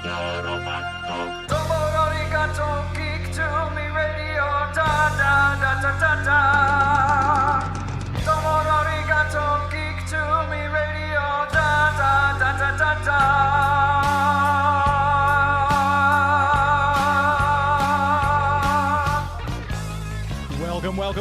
Domo arigato, geek to me radio, da da da da da da. Domo arigato, geek to me radio, da da da da da da.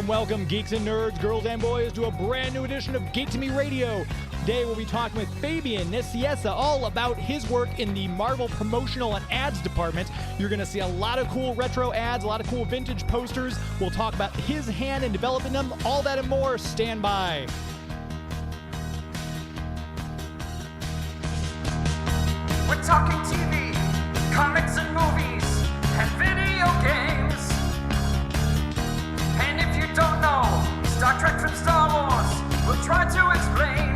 Welcome, geeks and nerds, girls and boys, to a brand new edition of Geek to Me Radio. Today we'll be talking with Fabian Nicieza all about his work in the Marvel promotional and ads department. You're going to see a lot of cool retro ads, a lot of cool vintage posters. We'll talk about his hand in developing them, all that and more. Stand by. We're talking TV, comics and movies, and video games. And if you don't know Star Trek from Star Wars, we'll try to explain.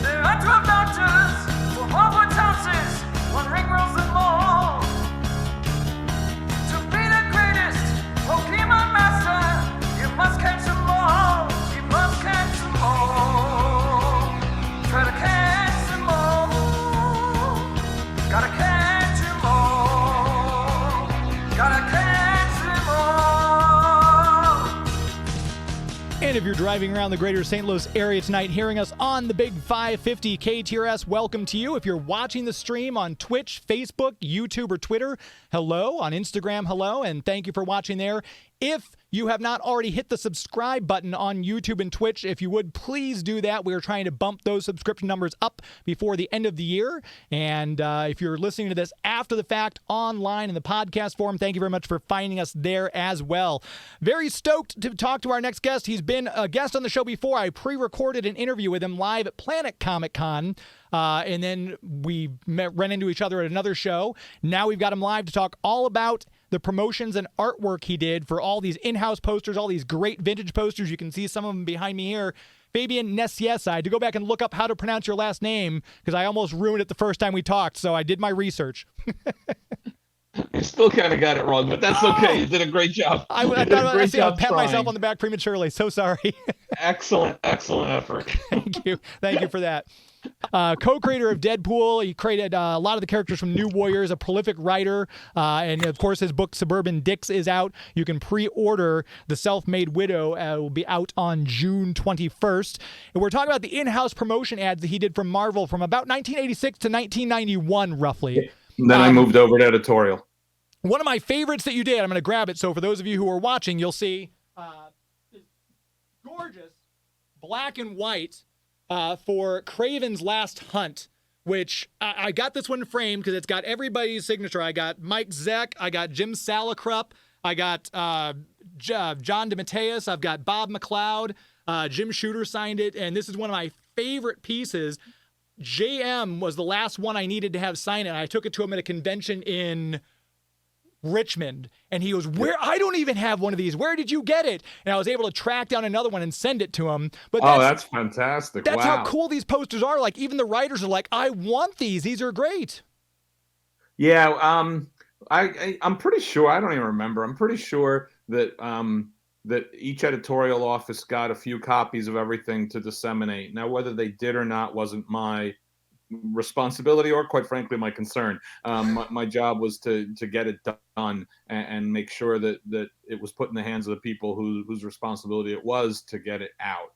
There are 12 doctors for Hogwarts houses, one ring rules them all. To be the greatest Pokemon master, you must catch them all. You must catch them all. Try to catch them all. Gotta catch them all. Gotta catch them all. And if you're driving around the greater St. Louis area tonight, hearing us on the big 550 KTRS, welcome to you. If you're watching the stream on Twitch, Facebook, YouTube, or Twitter, hello. On Instagram, hello, and thank you for watching there. If you have not already hit the subscribe button on YouTube and Twitch, if you would, please do that. We are trying to bump those subscription numbers up before the end of the year. And if you're listening to this after the fact online in the podcast form, thank you very much for finding us there as well. Very stoked to talk to our next guest. He's been a guest on the show before. I pre-recorded an interview with him live at Planet Comic Con. And then we ran into each other at another show. Now we've got him live to talk all about the promotions and artwork he did for all these in-house posters, all these great vintage posters. You can see some of them behind me here. Fabian Nicieza. I had to go back and look up how to pronounce your last name because I almost ruined it the first time we talked, so I did my research. You still kind of got it wrong, but that's okay. You did a great job. I thought I'd pat myself on the back prematurely. So sorry. Excellent effort. Thank you for that. Co-creator of Deadpool. He created a lot of the characters from New Warriors, a prolific writer, and of course his book Suburban Dicks is out. You can pre-order The Self-Made Widow. It will be out on June 21st. And we're talking about the in-house promotion ads that he did from Marvel from about 1986 to 1991, roughly. And then I moved over to editorial. One of my favorites that you did, I'm going to grab it. So for those of you who are watching, you'll see this gorgeous black and white for Kraven's Last Hunt, which I got this one framed because it's got everybody's signature. I got Mike Zeck, I got Jim Salicrup, I got John DeMatteis, I've got Bob McLeod, Jim Shooter signed it, and this is one of my favorite pieces. JM was the last one I needed to have sign it. I took it to him at a convention in Richmond, and he goes, "Where? I don't even have one of these. Where did you get it?" And I was able to track down another one and send it to him. But that's fantastic. That's wow. how cool these posters are. Like, even the writers are like, "I want these. These are great." Yeah, I'm pretty sure. I don't even remember. I'm pretty sure that that each editorial office got a few copies of everything to disseminate. Now, whether they did or not wasn't my responsibility or, quite frankly, my concern. My job was to get it done and make sure that it was put in the hands of the people whose responsibility it was to get it out.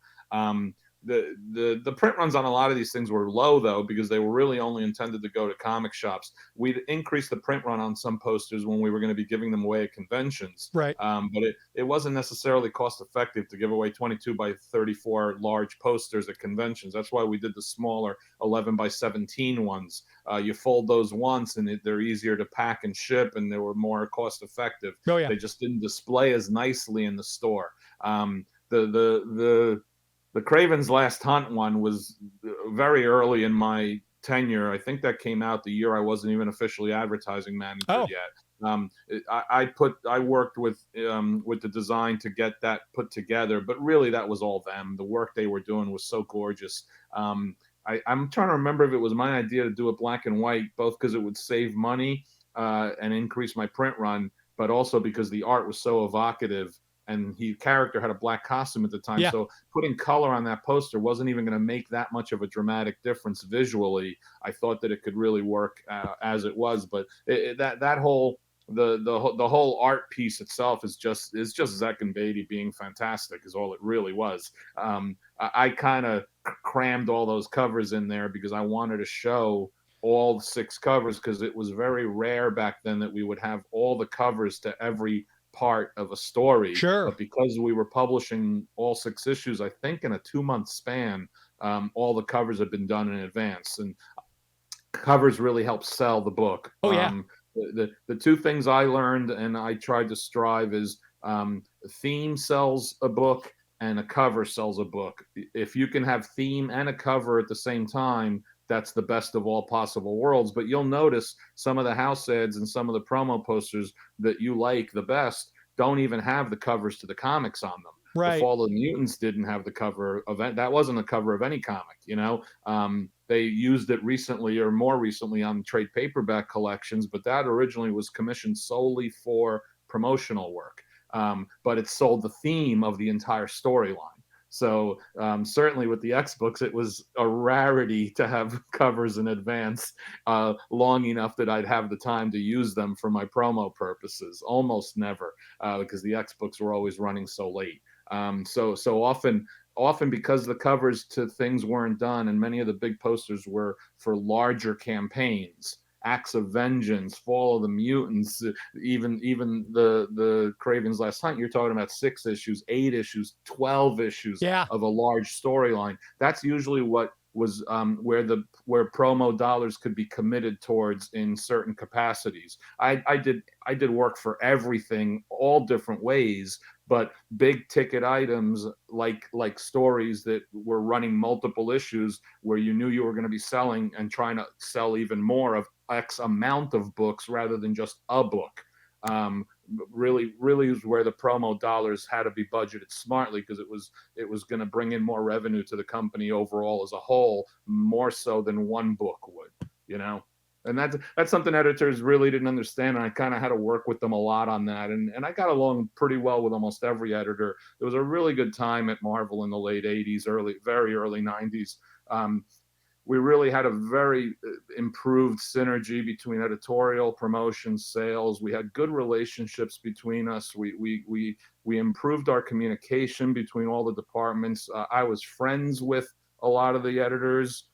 The print runs on a lot of these things were low, though, because they were really only intended to go to comic shops. We'd increased the print run on some posters when we were going to be giving them away at conventions. Right. But it wasn't necessarily cost effective to give away 22 by 34 large posters at conventions. That's why we did the smaller 11 by 17 ones. You fold those once and they're easier to pack and ship, and they were more cost effective. Oh, yeah. They just didn't display as nicely in the store. The Kraven's Last Hunt one was very early in my tenure. I think that came out the year I wasn't even officially advertising manager yet. I worked with the design to get that put together, but really that was all them. The work they were doing was so gorgeous. I'm trying to remember if it was my idea to do it black and white, both because it would save money and increase my print run, but also because the art was so evocative and he character had a black costume at the time. Yeah. So putting color on that poster wasn't even going to make that much of a dramatic difference visually. I thought that it could really work as it was, but that whole the whole art piece itself is just Zek and Beatty being fantastic is all it really was. I kind of crammed all those covers in there because I wanted to show all 6 covers, because it was very rare back then that we would have all the covers to every part of a story. Sure. But because we were publishing all 6 issues, I think in a 2-month span, all the covers had been done in advance, and covers really help sell the book. Oh, yeah. The 2 things I learned and I tried to strive is theme sells a book and a cover sells a book. If you can have theme and a cover at the same time, that's the best of all possible worlds. But you'll notice some of the house ads and some of the promo posters that you like the best don't even have the covers to the comics on them. Right. The Fall of the Mutants didn't have the cover of that. Wasn't the cover of any comic, you know. They used it recently or more recently on trade paperback collections, but that originally was commissioned solely for promotional work. But it sold the theme of the entire storyline. So certainly with the X books, it was a rarity to have covers in advance long enough that I'd have the time to use them for my promo purposes. Almost never, because the X books were always running so late. So often because the covers to things weren't done, and many of the big posters were for larger campaigns. Acts of Vengeance, Fall of the Mutants, even the Kraven's Last Hunt. You're talking about 6 issues, 8 issues, 12 issues of a large storyline. That's usually what was where promo dollars could be committed towards in certain capacities. I did work for everything, all different ways, but big ticket items like stories that were running multiple issues where you knew you were going to be selling and trying to sell even more of X amount of books rather than just a book. Really is where the promo dollars had to be budgeted smartly, because it was going to bring in more revenue to the company overall as a whole, more so than one book would, you know. And that's something editors really didn't understand, and I kind of had to work with them a lot on that. And I got along pretty well with almost every editor. There was a really good time at Marvel in the late 80s, very early 90s. We really had a very improved synergy between editorial, promotion, sales. We had good relationships between us. We improved our communication between all the departments. I was friends with a lot of the editors,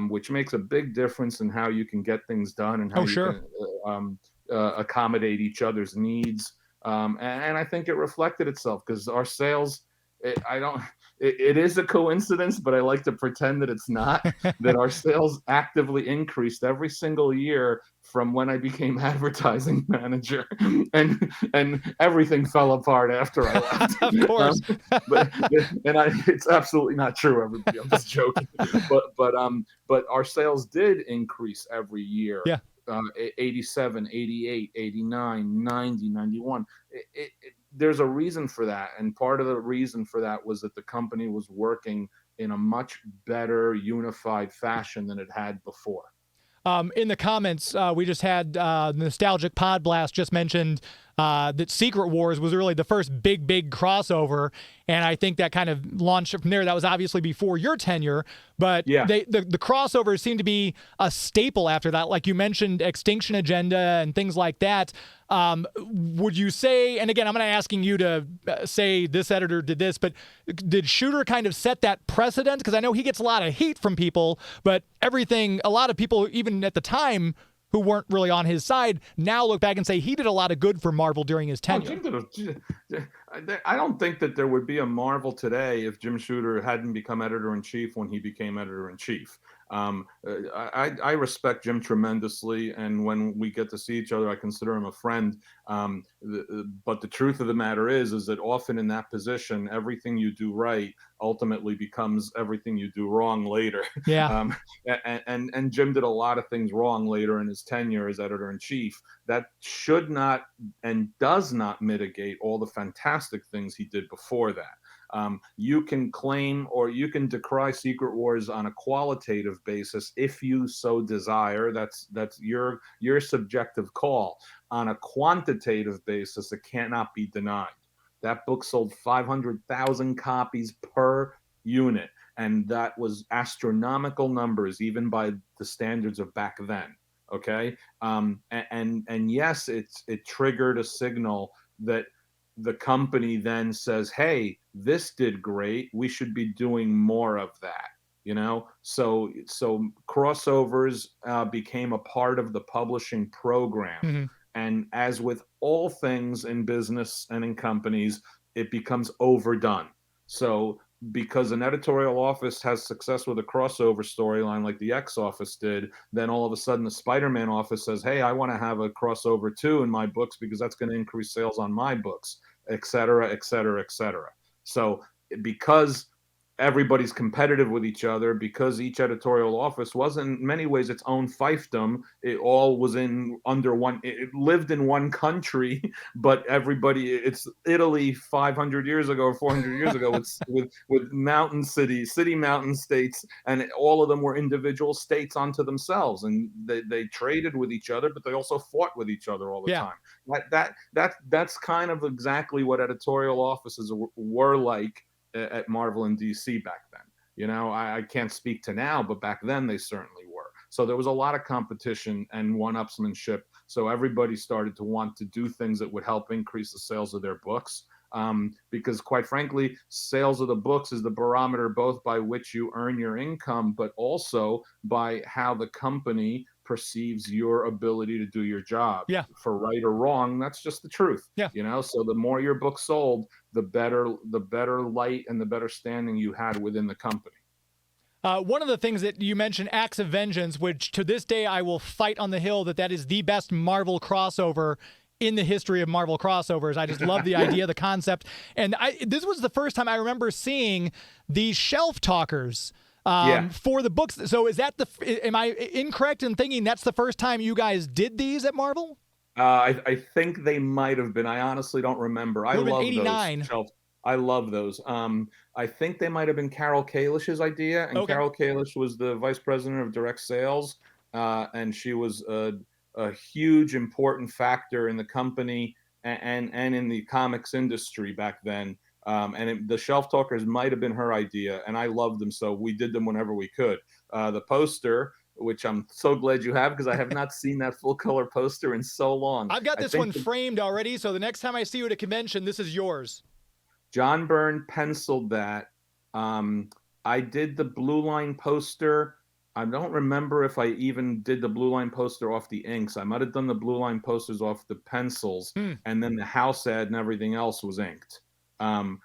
which makes a big difference in how you can get things done and how you can accommodate each other's needs. And I think it reflected itself, because our sales, it is a coincidence, but I like to pretend that it's not, that our sales actively increased every single year from when I became advertising manager, and everything fell apart after I left. Of course. It's absolutely not true, everybody. I'm just joking. But our sales did increase every year. Yeah. 87, 88, 89, 90, 91. There's a reason for that. And part of the reason for that was that the company was working in a much better unified fashion than it had before. In the comments, we just had Nostalgic Pod Blast just mentioned that Secret Wars was really the first big crossover, and I think that kind of launched from there. That was obviously before your tenure, but the crossovers seem to be a staple after that. Like you mentioned, Extinction Agenda and things like that. Would you say, and again, I'm not asking you to say this editor did this, but did Shooter kind of set that precedent? Because I know he gets a lot of heat from people, but a lot of people, even at the time, who weren't really on his side, now look back and say he did a lot of good for Marvel during his tenure. I don't think that there would be a Marvel today if Jim Shooter hadn't become editor-in-chief when he became editor-in-chief. I respect Jim tremendously, and when we get to see each other, I consider him a friend. But the truth of the matter is that often in that position, everything you do right ultimately becomes everything you do wrong later. Yeah. And Jim did a lot of things wrong later in his tenure as editor-in-chief. That should not and does not mitigate all the fantastic things he did before that. You can claim or you can decry Secret Wars on a qualitative basis if you so desire. That's your subjective call. On a quantitative basis, it cannot be denied That book sold 500,000 copies per unit. And that was astronomical numbers, even by the standards of back then. Okay. And yes, it triggered a signal that the company then says, hey, this did great. We should be doing more of that. So crossovers became a part of the publishing program. Mm-hmm. And as with all things in business and in companies, it becomes overdone. So because an editorial office has success with a crossover storyline like the X office did, then all of a sudden the Spider-Man office says, hey, I want to have a crossover too in my books because that's going to increase sales on my books, et cetera, et cetera, et cetera. So because everybody's competitive with each other, because each editorial office was in many ways its own fiefdom, it all was under one, it lived in one country, but it's Italy 500 years ago or 400 years ago with mountain city mountain states, and all of them were individual states unto themselves, and they traded with each other, but they also fought with each other all the time. That's kind of exactly what editorial offices were like at Marvel and DC back then. I can't speak to now, but back then they certainly were. So there was a lot of competition and one-upsmanship. So everybody started to want to do things that would help increase the sales of their books. Because quite frankly, sales of the books is the barometer both by which you earn your income, but also by how the company perceives your ability to do your job. Yeah. For right or wrong, that's just the truth. Yeah. So the more your book sold, the better light and the better standing you had within the company. One of the things that you mentioned, Acts of Vengeance, which to this day I will fight on the Hill that is the best Marvel crossover in the history of Marvel crossovers. I just love the idea, the concept. And this was the first time I remember seeing these shelf talkers for the books. So is that am I incorrect in thinking that's the first time you guys did these at Marvel? I think they might have been. I honestly don't remember. I love 89. those shelf. I love those. I think they might have been Carol Kalish's idea, and Carol Kalish was the vice president of direct sales, and she was a huge, important factor in the company and in the comics industry back then. The shelf talkers might have been her idea, and I loved them, so we did them whenever we could. The poster, which I'm so glad you have, because I have not seen that full color poster in so long. I've got this one framed already, so the next time I see you at a convention, this is yours. John Byrne penciled that. I did the Blue Line poster. I don't remember if I even did the Blue Line poster off the inks. I might have done the Blue Line posters off the pencils, and then the house ad and everything else was inked. I'm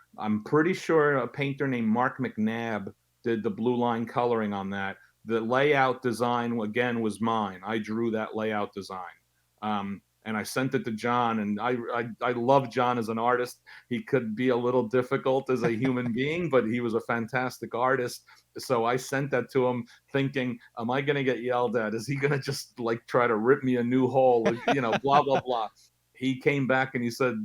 pretty sure a painter named Mark McNabb did the Blue Line coloring on that. The layout design, again, was mine. I drew that layout design. And I sent it to John, and I love John as an artist. He could be a little difficult as a human being, but he was a fantastic artist. So I sent that to him thinking, am I going to get yelled at? Is he going to just try to rip me a new hole? Blah, blah, blah. He came back and he said,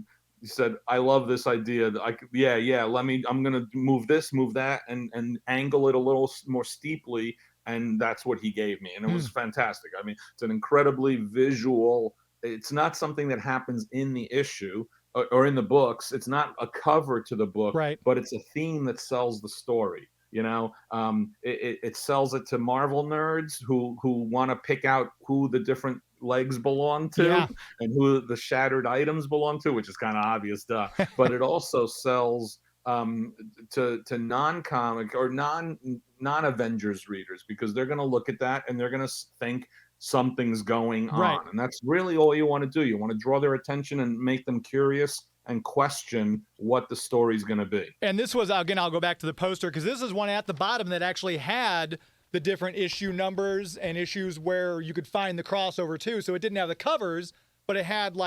I love this idea. I'm going to move this, move that, and angle it a little more steeply. And that's what he gave me. And it was fantastic. I mean, it's an incredibly visual. It's not something that happens in the issue or in the books. It's not a cover to the book, right, but it's a theme that sells the story. It sells it to Marvel nerds who want to pick out who the different legs belong to and who the shattered items belong to, which is kind of obvious, duh. But it also sells to non-comic or non-Avengers readers, because they're going to look at that and they're going to think something's going on. Right. And that's really all you want to do. You want to draw their attention and make them curious and question what the story's going to be. And this was, again, I'll go back to the poster, because this is one at the bottom that actually had the different issue numbers and issues where you could find the crossover too. So it didn't have the covers, but it had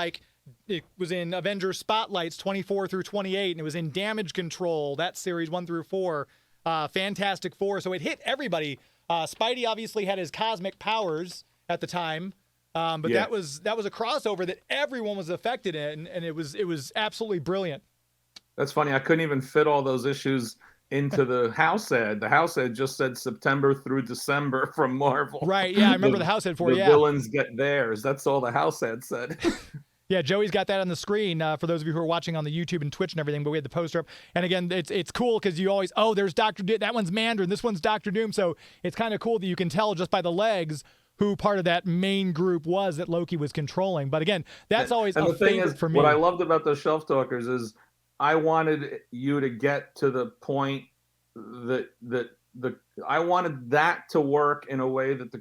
it was in Avengers Spotlights 24 through 28, and it was in Damage Control, that series 1 through 4, Fantastic Four. So it hit everybody. Spidey obviously had his cosmic powers at the time, but that was a crossover that everyone was affected in, and it was absolutely brilliant. That's funny. I couldn't even fit all those issues into the house ad. The house ad just said September through December from Marvel. Right. Yeah, I remember the house ad for the villains get theirs. That's all the house ad said. Yeah, Joey's got that on the screen for those of you who are watching on the YouTube and Twitch and everything, but we had the poster up. And again, it's cool because you always, there's Dr. Doom. That one's Mandarin. This one's Dr. Doom. So it's kind of cool that you can tell just by the legs who part of that main group was that Loki was controlling. But again, that's always a favorite for me. What I loved about those shelf talkers is I wanted you to get to the point that I wanted that to work in a way that the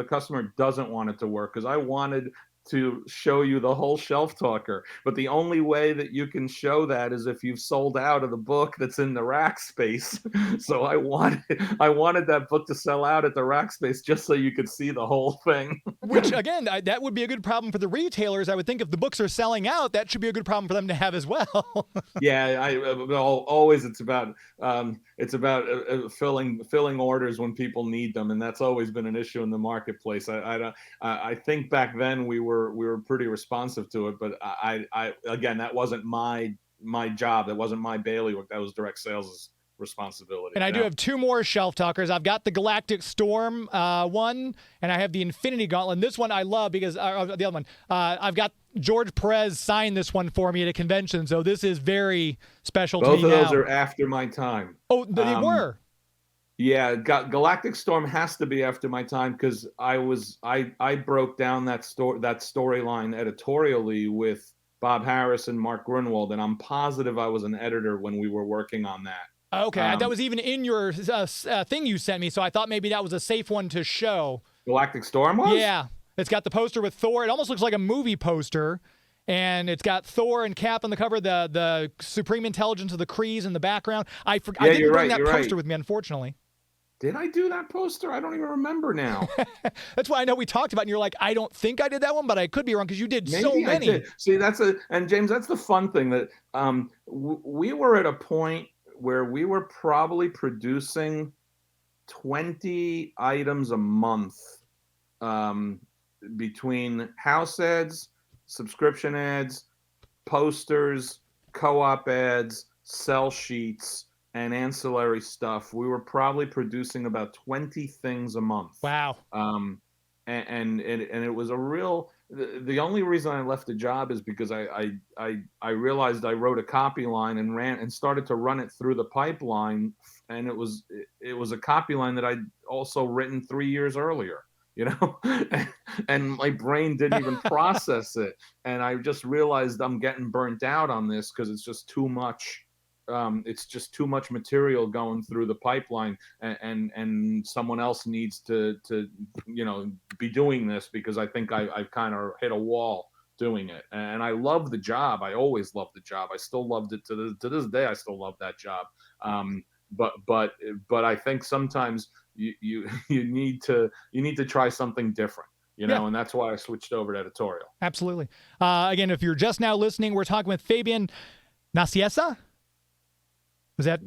customer doesn't want it to work, because I wanted to show you the whole shelf talker. But the only way that you can show that is if you've sold out of the book that's in the rack space. So I wanted that book to sell out at the rack space just so you could see the whole thing. Which, again, that would be a good problem for the retailers. I would think if the books are selling out, that should be a good problem for them to have as well. Yeah, always it's about filling orders when people need them, and that's always been an issue in the marketplace. I think back then we were pretty responsive to it, but I again, that wasn't my job. That wasn't my bailiwick. That was direct sales' responsibility. And I do have two more shelf talkers. I've got the Galactic Storm one, and I have the Infinity Gauntlet. And this one I love because the other one, I've got George Perez signed this one for me at a convention, so this is very special to me now. Both of those are after my time. Oh, they were. Yeah, Galactic Storm has to be after my time because I broke down that storyline editorially with Bob Harris and Mark Grunwald, and I'm positive I was an editor when we were working on that. Okay, that was even in your thing you sent me, so I thought maybe that was a safe one to show. Galactic Storm was? Yeah, it's got the poster with Thor. It almost looks like a movie poster, and it's got Thor and Cap on the cover, the Supreme Intelligence of the Krees in the background. I didn't bring that poster with me, unfortunately. Did I do that poster? I don't even remember now. That's why I know we talked about it, and you're like, I don't think I did that one, but I could be wrong because you did Maybe so many. I did. See, and James, that's the fun thing that we were at a point where we were probably producing 20 items a month between house ads, subscription ads, posters, co-op ads, sell sheets, and ancillary stuff. We were probably producing about 20 things a month. Wow. And it was a real. The only reason I left the job is because I realized I wrote a copy line and started to run it through the pipeline, and it was a copy line that I'd also written 3 years earlier. And my brain didn't even process it, and I just realized I'm getting burnt out on this because it's just too much. It's just too much material going through the pipeline, and someone else needs to be doing this because I think I've kind of hit a wall doing it. And I love the job. I always loved the job. I still loved it to this day. I still love that job. But I think sometimes you need to try something different. And that's why I switched over to editorial. Absolutely. Again, if you're just now listening, we're talking with Fabian Nicieza. Was that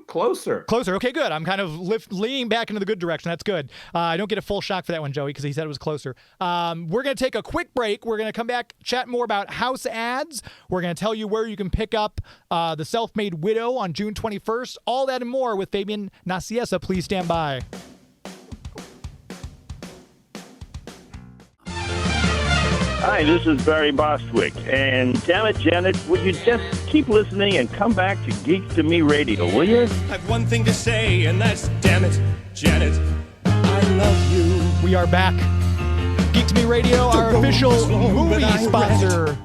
closer? Closer. Okay, good. I'm kind of leaning back into the good direction. That's good. I don't get a full shock for that one, Joey, because he said it was closer. We're going to take a quick break. We're going to come back, chat more about house ads. We're going to tell you where you can pick up The Self-Made Widow on June 21st. All that and more with Fabian Nicieza. Please stand by. Hi, this is Barry Bostwick. And damn it, Janet, would you just keep listening and come back to Geek to Me Radio, will you? I've one thing to say, and that's damn it, Janet, I love you. We are back. Geek to Me Radio, our official movie sponsor.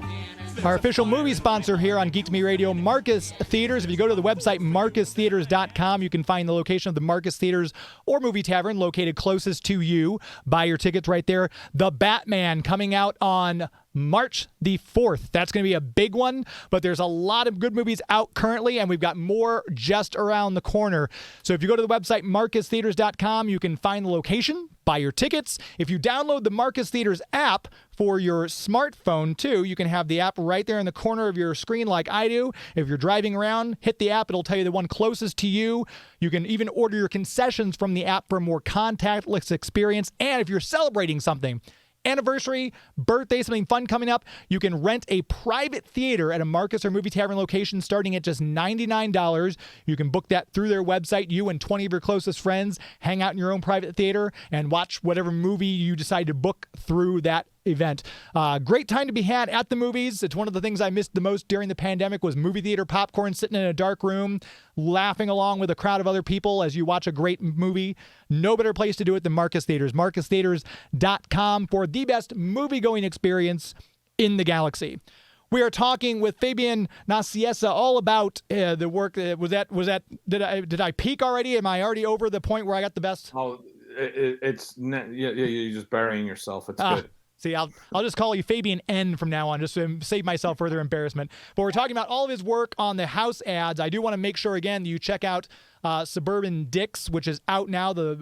Our official movie sponsor here on Geek to Me Radio, Marcus Theaters. If you go to the website marcustheaters.com, you can find the location of the Marcus Theaters or Movie Tavern located closest to you. Buy your tickets right there. The Batman coming out on March the 4th. That's going to be a big one, but there's a lot of good movies out currently, and we've got more just around the corner. So if you go to the website marcustheaters.com, you can find the location, buy your tickets. If you download the Marcus Theaters app for your smartphone too, you can have the app right there in the corner of your screen like I do. If you're driving around, hit the app. It'll tell you the one closest to you. You can even order your concessions from the app for a more contactless experience. And if you're celebrating something, anniversary, birthday, something fun coming up, you can rent a private theater at a Marcus or Movie Tavern location starting at just $99. You can book that through their website. You and 20 of your closest friends hang out in your own private theater and watch whatever movie you decide to book through that event. Great time to be had at the movies. It's one of the things I missed the most during the pandemic was movie theater popcorn, sitting in a dark room, laughing along with a crowd of other people as you watch a great movie. No better place to do it than Marcus Theaters. MarcusTheaters.com for the best movie-going experience in the galaxy. We are talking with Fabian Nicieza all about the work. Did I peak already? Am I already over the point where I got the best? Oh, you're just burying yourself. It's good. See, I'll just call you Fabian N from now on, just to save myself further embarrassment. But we're talking about all of his work on the house ads. I do want to make sure, again, that you check out Suburban Dicks, which is out now, the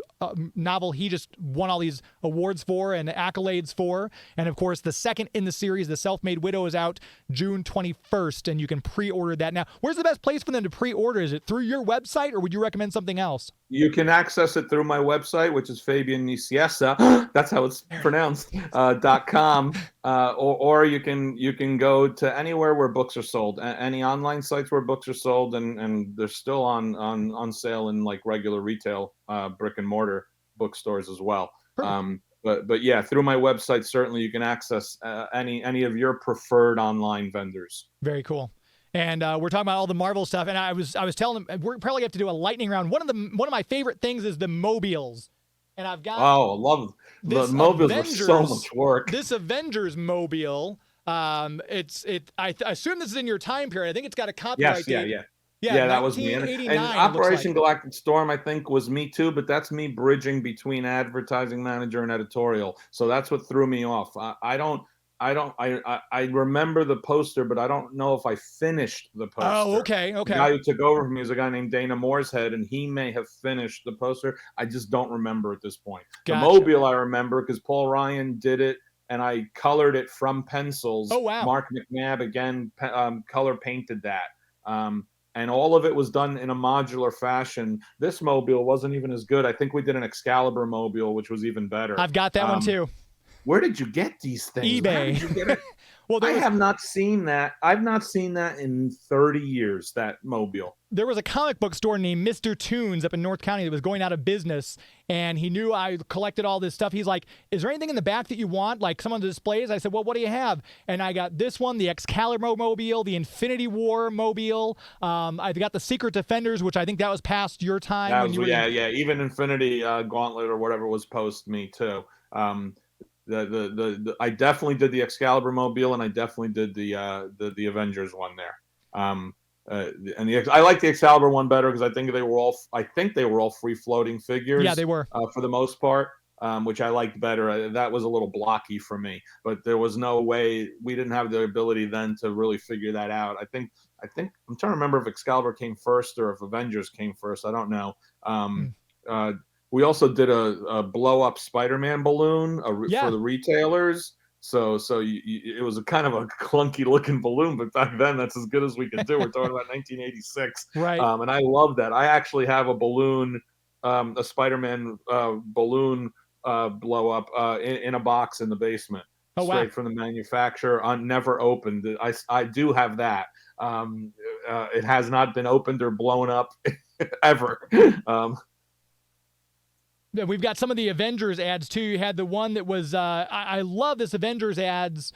novel he just won all these awards for and accolades for. And, of course, the second in the series, The Self-Made Widow, is out June 21st, and you can pre-order that now. Where's the best place for them to pre-order? Is it through your website, or would you recommend something else? You can access it through my website, which is Fabian Nicieza. That's how it's pronounced. .com, or you can go to anywhere where books are sold. Any online sites where books are sold, and they're still on sale in like regular retail brick and mortar bookstores as well. But yeah, through my website, certainly you can access any of your preferred online vendors. Very cool. And we're talking about all the Marvel stuff, and I was telling him we're probably have to do a lightning round. One of my favorite things is the mobiles, and I've got I love the mobiles. Are so much work. This Avengers mobile, I assume this is in your time period. I think it's got a copyright date. Yeah, that was me. And Operation Galactic Storm, I think, was me too, but that's me bridging between advertising manager and editorial. So that's what threw me off. I remember the poster, but I don't know if I finished the poster. Oh, okay. The guy who took over from me is a guy named Dana Mooreshead, and he may have finished the poster. I just don't remember at this point. Gotcha. The mobile I remember because Paul Ryan did it, and I colored it from pencils. Oh, wow. Mark McNabb, again, color painted that. And all of it was done in a modular fashion. This mobile wasn't even as good. I think we did an Excalibur mobile, which was even better. I've got that one too. Where did you get these things? eBay. How did you get it? I have not seen that. I've not seen that in 30 years, that mobile. There was a comic book store named Mr. Toons up in North County that was going out of business, and he knew I collected all this stuff. He's like, is there anything in the back that you want, like some of the displays? I said, well, what do you have? And I got this one, the Excalibur mobile, the Infinity War mobile. I've got the Secret Defenders, which I think that was past your time. Even Infinity Gauntlet or whatever was post me too. I definitely did the Excalibur mobile, and I definitely did the Avengers one there. I like the Excalibur one better because I think they were all free floating figures. Yeah, they were for the most part, which I liked better. That was a little blocky for me, but there was no way we didn't have the ability then to really figure that out. I think I'm trying to remember if Excalibur came first or if Avengers came first. I don't know. We also did a blow up Spider-Man balloon for the retailers. So it was a kind of a clunky looking balloon, but back then that's as good as we could do. We're talking about 1986, right? And I love that. I actually have a balloon, a Spider-Man balloon blow up in a box in the basement, straight from the manufacturer, never opened. I do have that. It has not been opened or blown up ever. We've got some of the Avengers ads too. You had the one that was, I love this Avengers ads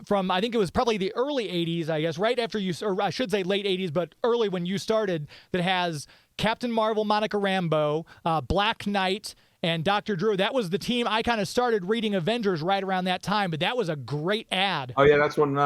from, I think it was probably the early 80s, I guess, right after you, or I should say late 80s, but early when you started, that has Captain Marvel, Monica Rambeau, Black Knight, and Dr. Drew. That was the team I kind of started reading Avengers right around that time, but that was a great ad. Oh yeah, that's when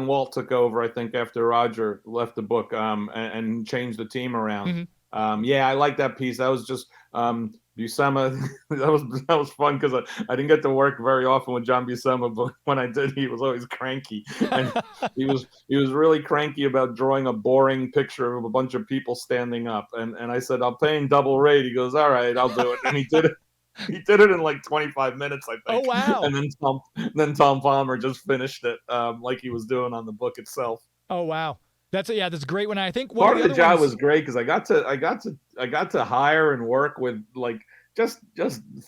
Walt took over, I think, after Roger left the book and changed the team around. Mm-hmm. I like that piece. That was just Buscema. that was fun because I didn't get to work very often with John Buscema, but when I did, he was always cranky. And he was really cranky about drawing a boring picture of a bunch of people standing up. And I said, I'll pay him double rate. He goes, all right, I'll do it. And he did it. He did it in like 25 minutes, I think. Oh, wow. And then Tom Palmer just finished it like he was doing on the book itself. Oh, wow. That's great. When I think part of the job was great because I got to hire and work with like just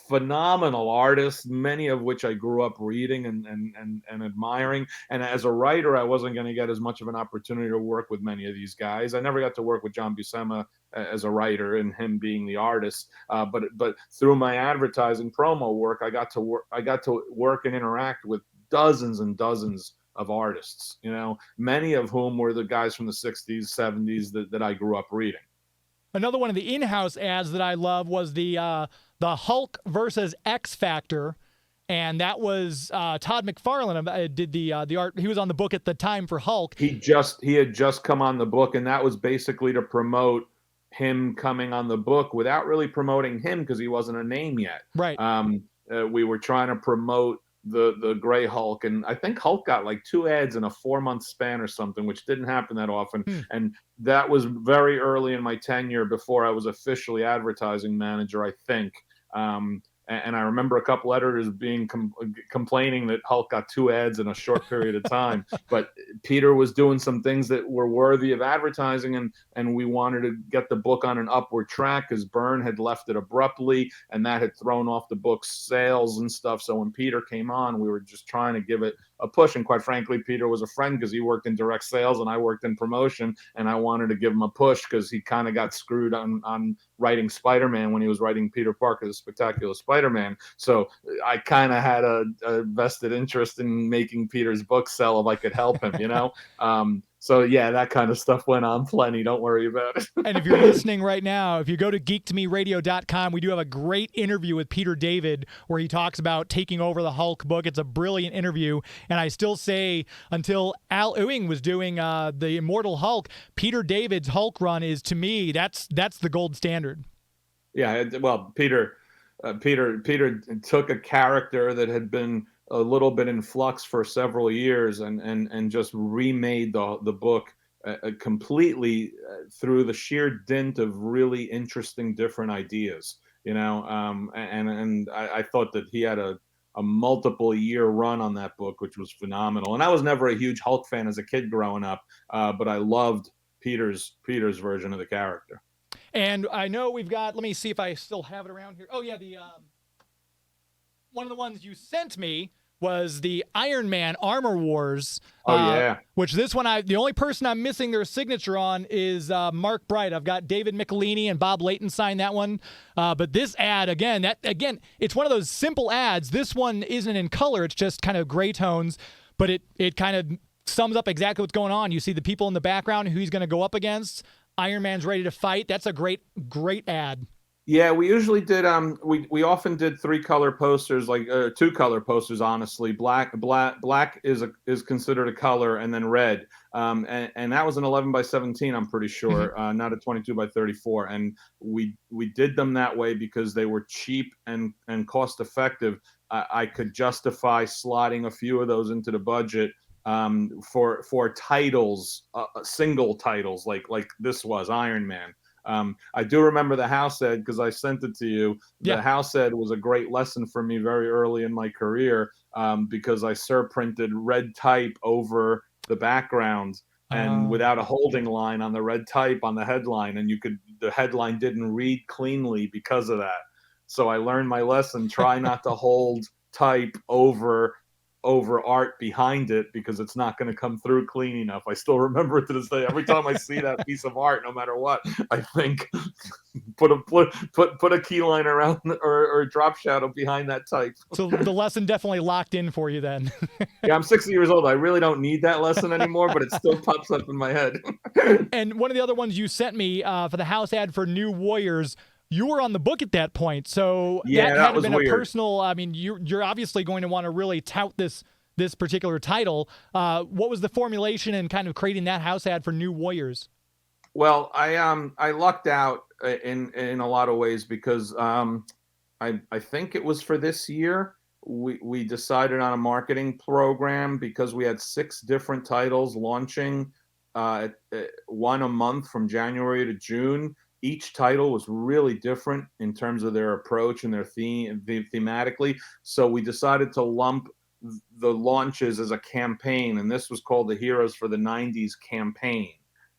phenomenal artists, many of which I grew up reading and admiring. And as a writer, I wasn't going to get as much of an opportunity to work with many of these guys. I never got to work with John Buscema as a writer and him being the artist. But through my advertising promo work, I got to work and interact with dozens and dozens of artists, many of whom were the guys from the 60s, 70s that I grew up reading. Another one of the in-house ads that I love was the Hulk versus X Factor, and that was Todd McFarlane did the art. He was on the book at the time for Hulk. He had just come on the book, and that was basically to promote him coming on the book without really promoting him because he wasn't a name yet. Right. We were trying to promote the Gray Hulk, and I think Hulk got like 2 ads in a 4-month span or something, which didn't happen that often. And that was very early in my tenure before I was officially advertising manager, I think. And I remember a couple editors being complaining that Hulk got 2 ads in a short period of time. But Peter was doing some things that were worthy of advertising, and we wanted to get the book on an upward track because Byrne had left it abruptly, and that had thrown off the book's sales and stuff. So when Peter came on, we were just trying to give it a push. And quite frankly, Peter was a friend because he worked in direct sales and I worked in promotion, and I wanted to give him a push because he kind of got screwed on writing Spider-Man when he was writing Peter Parker's Spectacular Spider-Man. So I kind of had a vested interest in making Peter's book sell if I could help him, So yeah, that kind of stuff went on plenty. Don't worry about it. And if you're listening right now, if you go to geektomeradio.com, we do have a great interview with Peter David where he talks about taking over the Hulk book. It's a brilliant interview. And I still say until Al Ewing was doing the Immortal Hulk, Peter David's Hulk run is, to me, that's the gold standard. Yeah, well, Peter took a character that had been a little bit in flux for several years and just remade the book completely through the sheer dint of really interesting different ideas, and I thought that he had a multiple year run on that book, which was phenomenal. And I was never a huge Hulk fan as a kid growing up, but I loved Peter's version of the character. And I know we've got, let me see if I still have it around here. Oh yeah, the one of the ones you sent me was the Iron Man Armor Wars. Which this one, the only person I'm missing their signature on is Mark Bright. I've got David Michelini and Bob Layton signed that one. But this ad, again, it's one of those simple ads. This one isn't in color. It's just kind of gray tones, but it kind of sums up exactly what's going on. You see the people in the background, who he's going to go up against. Iron Man's ready to fight. That's a great ad. Yeah, we usually did. We often did 3-color posters, like 2-color posters. Honestly, black is considered a color, and then red. And that was an 11x17. I'm pretty sure, not a 22x34. And we did them that way because they were cheap and cost effective. I could justify slotting a few of those into the budget. For titles, single titles like this was Iron Man. I do remember the house ad because I sent it to you. The house ad was a great lesson for me very early in my career because I surprinted red type over the background and without a holding line on the red type on the headline, and the headline didn't read cleanly because of that. So I learned my lesson: try not to hold type over art behind it because it's not going to come through clean enough. I still remember it to this day. Every time I see that piece of art, no matter what, I think put a key line around or a drop shadow behind that type. So the lesson definitely locked in for you then. Yeah, I'm 60 years old. I really don't need that lesson anymore, but it still pops up in my head. And one of the other ones you sent me for the house ad for New Warriors, you were on the book at that point, so yeah, that had been weird. A personal. I mean, you're obviously going to want to really tout this particular title. What was the formulation and kind of creating that house ad for New Warriors? Well, I lucked out in a lot of ways because I think it was for this year we decided on a marketing program because we had 6 different titles launching, one a month from January to June. Each title was really different in terms of their approach and their theme thematically. So we decided to lump the launches as a campaign, and this was called the Heroes for the 90s campaign.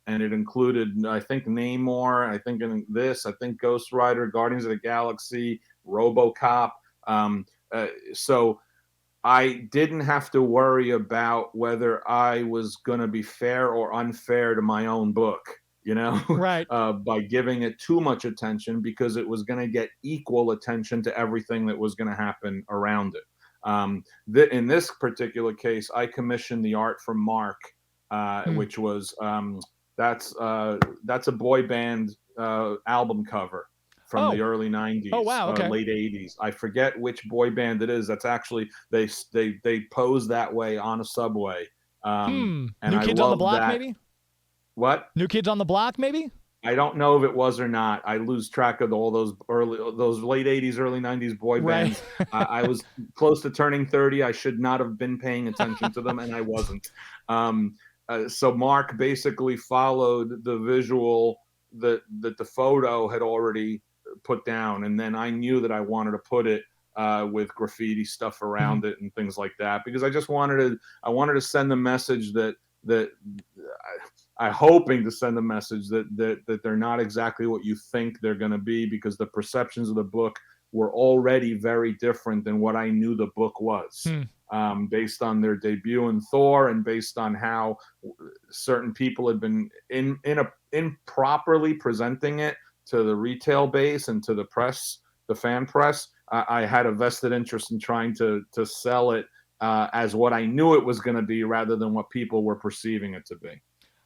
And it included, I think, Namor, I think Ghost Rider, Guardians of the Galaxy, RoboCop. So I didn't have to worry about whether I was going to be fair or unfair to my own book. Right. By giving it too much attention because it was going to get equal attention to everything that was going to happen around it. In this particular case, I commissioned the art from Mark, which was that's a boy band album cover from the early 90s, Oh, wow. Okay. late 80s. I forget which boy band it is. That's actually they pose that way on a subway. And New I Kids on the love Block, that. maybe? What? New Kids on the Block, maybe? I don't know if it was or not. I lose track of all those late 80s, early 90s boy bands. I was close to turning 30. I should not have been paying attention to them, and I wasn't. So Mark basically followed the visual that the photo had already put down, and then I knew that I wanted to put it with graffiti stuff around it and things like that, because I just wanted to send the message that I hoping to send a message that they're not exactly what you think they're going to be, because the perceptions of the book were already very different than what I knew the book was, based on their debut in Thor and based on how certain people had been improperly presenting it to the retail base and to the press, the fan press. I had a vested interest in trying to sell it as what I knew it was going to be, rather than what people were perceiving it to be.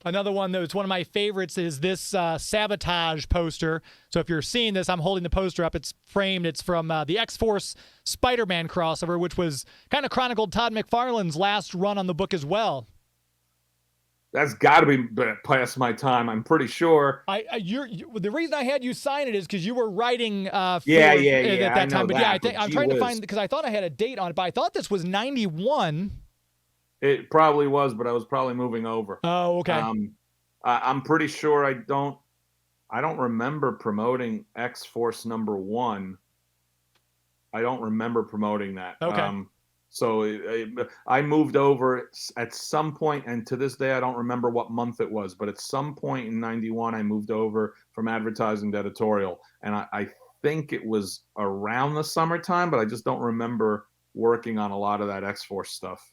Another one that's one of my favorites is this Sabotage poster. So if you're seeing this, I'm holding the poster up. It's framed. It's from the X-Force Spider-Man crossover, which was kind of chronicled Todd McFarlane's last run on the book as well. That's got to be past my time. I'm pretty sure. The reason I had you sign it is because you were writing at that that time. But that, I'm trying to find, because I thought I had a date on it, but I thought this was 91. It probably was, but I was probably moving over. Oh, okay. I'm pretty sure I don't remember promoting X-Force #1. I don't remember promoting that. Okay. So I moved over at some point, and to this day I don't remember what month it was, but at some point in 91 I moved over from advertising to editorial, and I think it was around the summertime, but I just don't remember working on a lot of that X-Force stuff.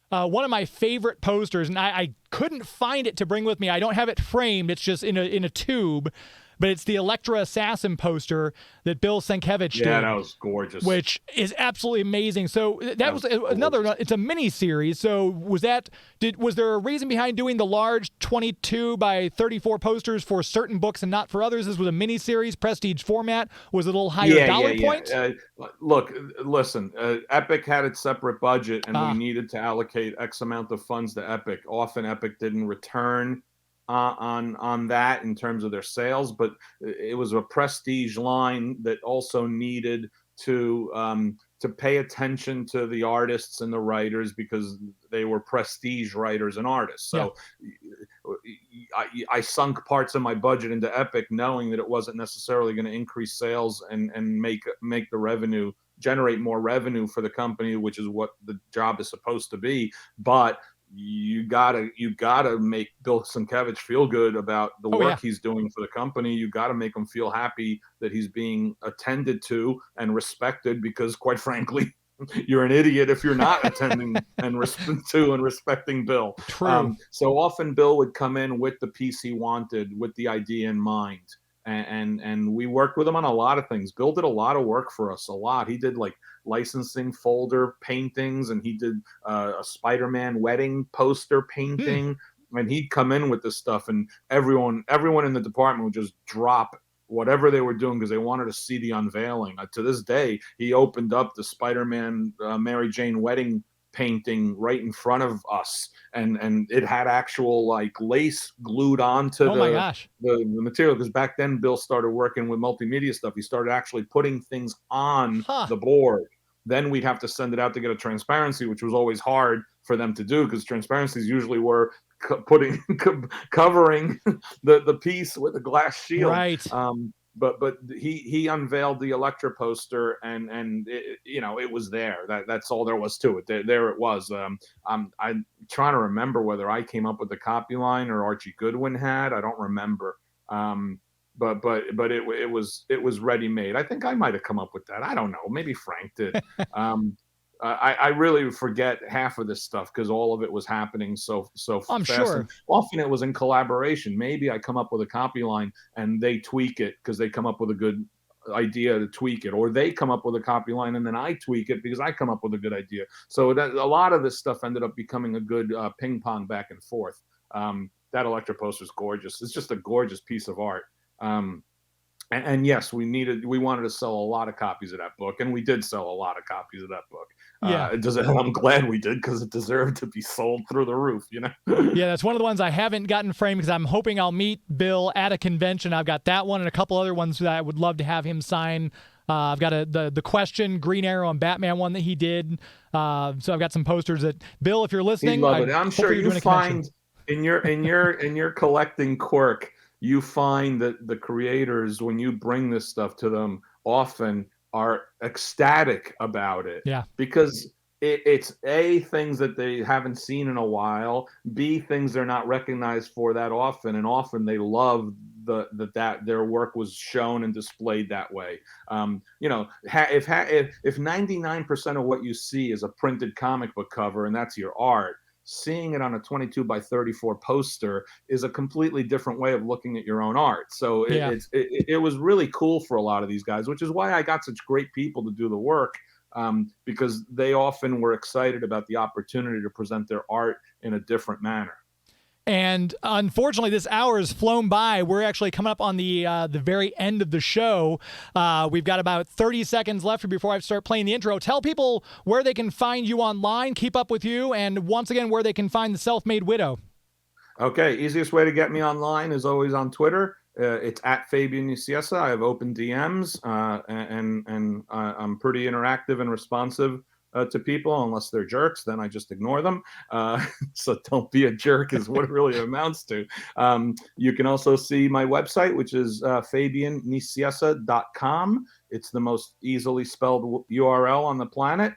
One of my favorite posters, and I couldn't find it to bring with me. I don't have it framed. It's just in a tube, but it's the Elektra Assassin poster that Bill Sienkiewicz did. Yeah, that was gorgeous. Which is absolutely amazing. So that was another. It's a mini series. So was there a reason behind doing the large 22 by 34 posters for certain books and not for others? This was a mini series, prestige format. Was it a little higher dollar point? Look, listen. Epic had its separate budget, and we needed to allocate X amount of funds to Epic. Often Epic didn't return on that in terms of their sales, but it was a prestige line that also needed to pay attention to the artists and the writers, because they were prestige writers and artists. So I sunk parts of my budget into Epic, knowing that it wasn't necessarily going to increase sales and make the revenue, generate more revenue for the company, which is what the job is supposed to be. But you gotta make Bill Sienkiewicz feel good about the work he's doing for the company. You gotta make him feel happy that he's being attended to and respected, because quite frankly, you're an idiot if you're not attending and respecting Bill. True. So often Bill would come in with the piece he wanted, with the idea in mind. And we worked with him on a lot of things. Bill did a lot of work for us, a lot. He did like licensing folder paintings, and he did a Spider-Man wedding poster painting. And he'd come in with this stuff, and everyone in the department would just drop whatever they were doing because they wanted to see the unveiling. To this day, he opened up the Spider-Man Mary Jane wedding painting right in front of us, and it had actual like lace glued onto the material, because back then Bill started working with multimedia stuff. He started actually putting things on the board. Then we'd have to send it out to get a transparency, which was always hard for them to do, because transparencies usually were covering the piece with a glass shield. Right. But he unveiled the Elektra poster, and it was there. That's all there was to it. There it was. I'm trying to remember whether I came up with the copy line or Archie Goodwin had. I don't remember. But it was ready made. I think I might have come up with that. I don't know. Maybe Frank did. I really forget half of this stuff because all of it was happening so I'm fast. sure. And often it was in collaboration. Maybe I come up with a copy line and they tweak it because they come up with a good idea to tweak it, or they come up with a copy line and then I tweak it because I come up with a good idea. So that a lot of this stuff ended up becoming a good ping pong back and forth. That Electra poster is gorgeous. It's just a gorgeous piece of art. And yes, we wanted to sell a lot of copies of that book, and we did sell a lot of copies of that book. Yeah. I'm glad we did, because it deserved to be sold through the roof, Yeah, that's one of the ones I haven't gotten framed because I'm hoping I'll meet Bill at a convention. I've got that one and a couple other ones that I would love to have him sign. I've got the Question, Green Arrow, and Batman one that he did. So I've got some posters that, Bill, if you're listening, love it. I'm sure you find in your collecting quirk, you find that the creators, when you bring this stuff to them, often are ecstatic about it. Yeah. Because it's A, things that they haven't seen in a while, B, things they're not recognized for that often, and often they love that their work was shown and displayed that way. If 99% of what you see is a printed comic book cover and that's your art, seeing it on a 22 by 34 poster is a completely different way of looking at your own art. So it was really cool for a lot of these guys, which is why I got such great people to do the work, because they often were excited about the opportunity to present their art in a different manner. And unfortunately, this hour has flown by. We're actually coming up on the very end of the show. We've got about 30 seconds left before I start playing the intro. Tell people where they can find you online, keep up with you, and once again, where they can find the Self-Made Widow. Okay, easiest way to get me online is always on Twitter. It's at Fabian Nicieza. I have open DMs, and I'm pretty interactive and responsive to people, unless they're jerks, then I just ignore them. So don't be a jerk is what it really amounts to. You can also see my website, which is fabiannicieza.com. It's the most easily spelled URL on the planet.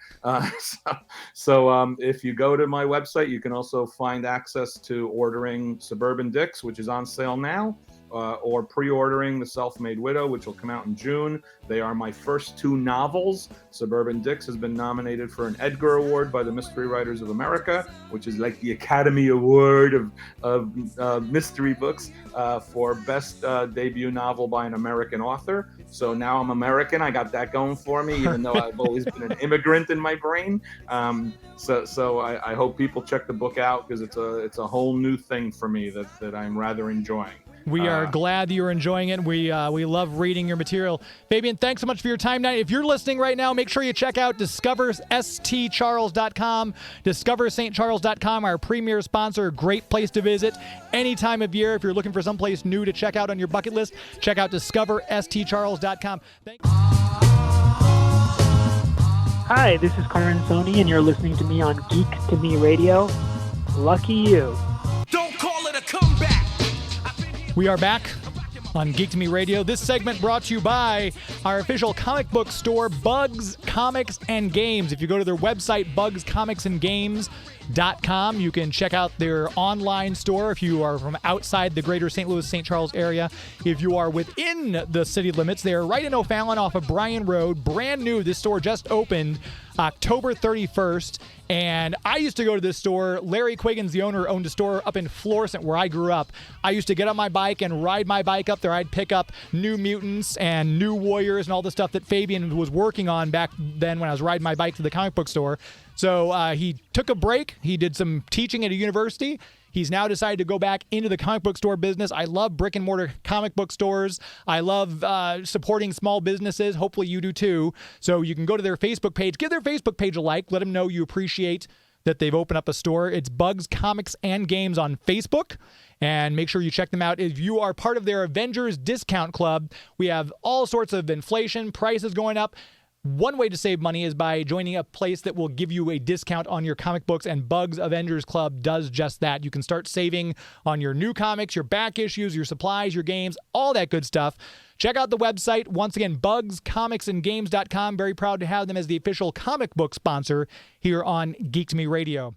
So if you go to my website, you can also find access to ordering Suburban Dicks, which is on sale now, or pre-ordering The Self-Made Widow, which will come out in June. They are my first two novels. Suburban Dicks has been nominated for an Edgar Award by the Mystery Writers of America, which is like the Academy Award of mystery books, for best debut novel by an American author. So now I'm American. I got that going for me, even though I've always been an immigrant in my brain. So I hope people check the book out, because it's a whole new thing for me that I'm rather enjoying. We are glad that you're enjoying it. We love reading your material. Fabian, thanks so much for your time tonight. If you're listening right now, make sure you check out discoverstcharles.com. DiscoverSt.Charles.com, our premier sponsor. Great place to visit any time of year. If you're looking for someplace new to check out on your bucket list, check out DiscoverStCharles.com. Hi, this is Karan Soni, and you're listening to me on Geek to Me Radio. Lucky you. Don't call it a comeback. We are back on Geek to Me Radio. This segment brought to you by our official comic book store, Bugs Comics and Games. If you go to their website, bugscomicsandgames.com, you can check out their online store if you are from outside the greater St. Louis, St. Charles area. If you are within the city limits, they are right in O'Fallon off of Bryan Road. Brand new. This store just opened October 31st. And I used to go to this store. Larry Quiggins, the owner, owned a store up in Florissant where I grew up. I used to get on my bike and ride my bike up there. I'd pick up New Mutants and New Warriors and all the stuff that Fabian was working on back then when I was riding my bike to the comic book store. So he took a break. He did some teaching at a university. He's now decided to go back into the comic book store business. I love brick and mortar comic book stores. I love supporting small businesses. Hopefully you do too. So you can go to their Facebook page. Give their Facebook page a like. Let them know you appreciate that they've opened up a store. It's Bugs Comics and Games on Facebook. And make sure you check them out. If you are part of their Avengers Discount Club, we have all sorts of inflation, prices going up. One way to save money is by joining a place that will give you a discount on your comic books, and Bugs Avengers Club does just that. You can start saving on your new comics, your back issues, your supplies, your games, all that good stuff. Check out the website. Once again, bugscomicsandgames.com. Very proud to have them as the official comic book sponsor here on Geek to Me Radio.